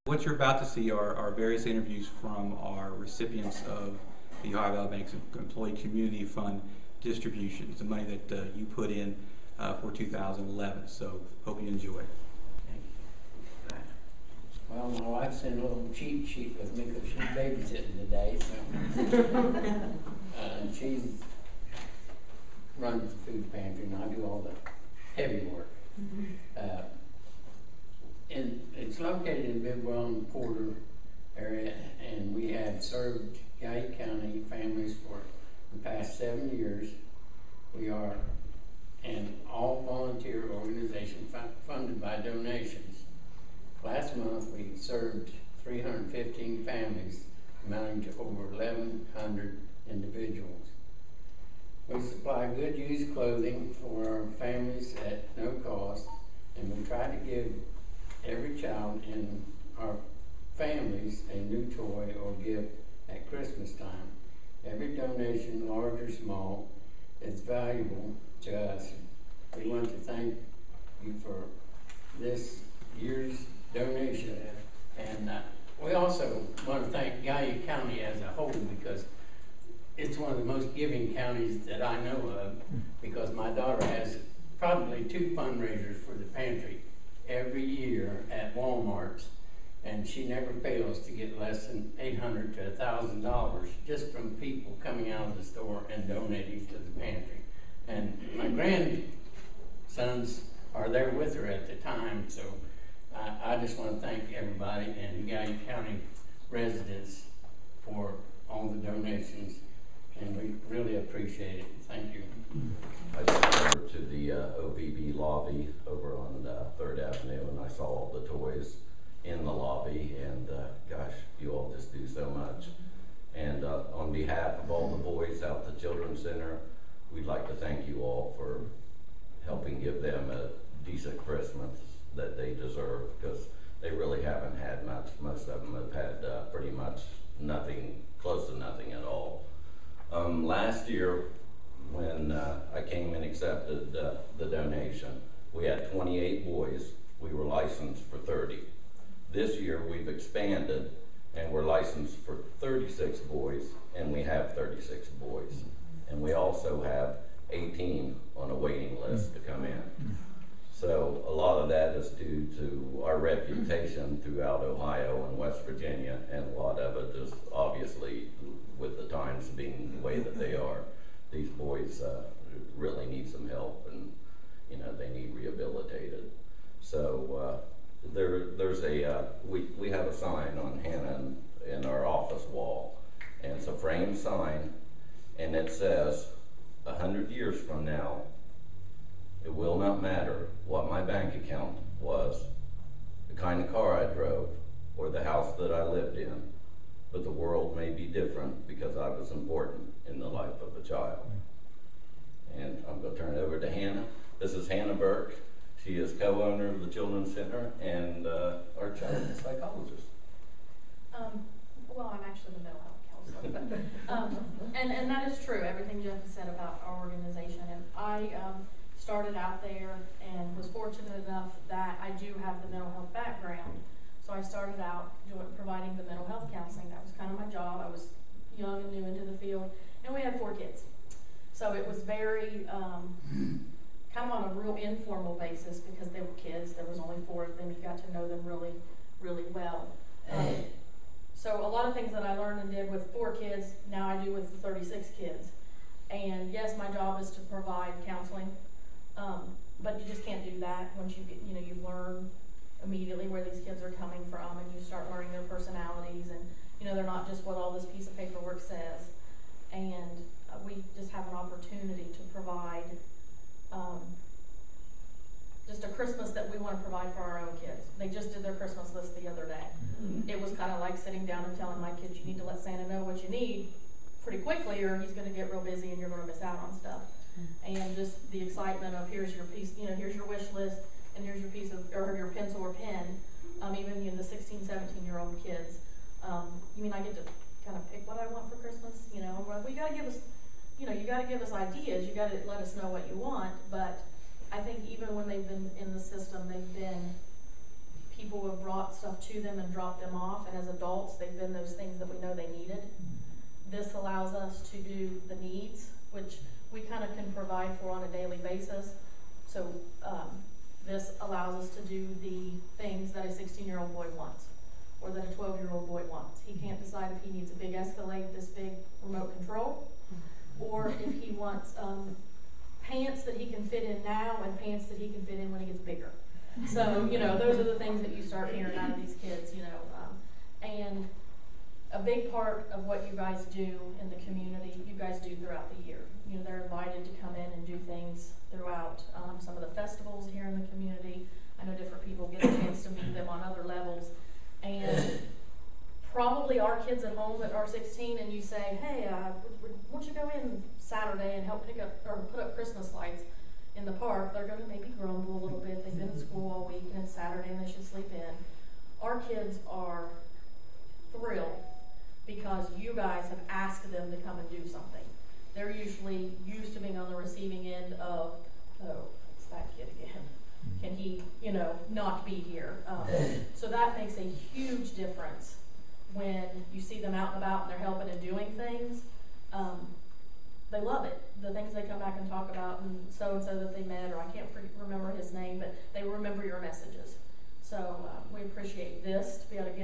What you're about to see are various interviews from our recipients of the Ohio Valley Bank's Employee Community Fund distributions, the money that you put in for 2011. So hope you enjoy. Thank you. Well, my wife sent a little cheat sheet with me because she's babysitting today. So and she runs the food pantry, and I do all the heavy work. And it's located in Bidwell and Porter area, and we have served Guy County families for the past 7 years. We are an all-volunteer organization funded by donations. Last month we served 315 families, amounting to over 1,100 individuals. We supply good used clothing for our families at no cost, and we try to give every child in our families a new toy or gift at Christmas time. Every donation, large or small, is valuable to us. We want to thank you for this year's donation, and we also want to thank Guy County as a whole, because it's one of the most giving counties that I know of, because my daughter has probably 2 fundraisers for the pantry every year at Walmart's, and she never fails to get less than $800 to $1,000 just from people coming out of the store and donating to the pantry. And my grandsons are there with her at the time, so I just want to thank everybody and Guy County residents for all the donations, and we really appreciate it. Thank you. I just went over to the OVB lobby over on 3rd Avenue, and I saw all the toys in the lobby, and gosh, you all just do so much. And on behalf of all the boys out at the Children's Center, we'd like to thank you all for helping give them a decent Christmas that they deserve, because they really haven't had much. Most of them have had pretty much nothing, close to nothing at all. Last year, when I came and accepted the donation, we had 28 boys. We were licensed for 30. This year we've expanded, and we're licensed for 36 boys, and we have 36 boys. And we also have 18 on a waiting list to come in. So a lot of that is due to our reputation throughout Ohio and West Virginia, and a lot of it is obviously with the times being the way that they are. These boys really need some help, and you know, they need rehabilitated. So there's a we have a sign on Hannah in our office wall, and it's a framed sign, and it says, 100 years from now, it will not matter what my bank account was, the kind of car I drove, or the house that I lived in, but the world may be different because I was important in the life of a child. And I'm going to turn it over to Hannah. This is Hannah Burke. She is co-owner of the Children's Center and our child psychologist. Well, I'm actually the mental health counselor, but, and that is true, everything Jeff said about our organization. And I started out there and was fortunate enough that I do have the mental health background. So I started out providing the mental health counseling. That was kind of my job. I was young and new into the field, and we had 4 kids. So it was very kind of on a real informal basis, because they were kids. There was only 4 of them. You got to know them really, really well. So a lot of things that I learned and did with 4 kids, now I do with 36 kids. And yes, my job is to provide counseling, but you just can't do that once you get, you learn immediately where these kids are coming from, and you start learning their personalities, and they're not just what all this piece of paperwork says. And we just have an opportunity to provide just a Christmas that we want to provide for our own kids. They just did their Christmas list the other day. It was kind of like sitting down and telling my kids, you need to let Santa know what you need pretty quickly, or he's going to get real busy and you're going to miss out on stuff. And just the excitement of, here's your piece, here's your wish list, and here's your piece of, or your pencil or pen. Even the 16, 17-year-old kids, I get to kind of pick what I want for Christmas. Well, you got to give us, you got to give us ideas. You got to let us know what you want. But I think even when they've been in the system, they've been people who have brought brought stuff to them and dropped them off, and as adults, they've been those things that we know they needed. This allows us to do the needs, which we kind of can provide for on a daily basis. So this allows us to do the things that a 16-year-old boy wants, or that a 12-year-old boy wants. He can't decide if he needs a big Escalade, this big remote control, or if he wants pants that he can fit in now and pants that he can fit in when he gets bigger. So, you know, those are the things that you start hearing out of these kids, you know. And a big part of what you guys do in the community, you guys do throughout the year. You know, they're invited to come in and do things throughout some of the festivals here in the community. I know different people get a chance to meet them on other levels. And probably our kids at home that are 16 and you say, hey, why don't you go in Saturday and help pick up or put up Christmas lights in the park, they're going to maybe grumble a little bit. They've been in school all week and it's Saturday and they should sleep in. Our kids are thrilled because you guys have asked them to come and do something. They're usually used to being on the receiving end of, oh, it's that kid again. Can he, you know, not be here? So that makes a huge difference when you see them out and about and they're helping and doing things. They love it. The things they come back and talk about, and so that they met, or I can't remember his name, but they remember your messages. So we appreciate this to be able to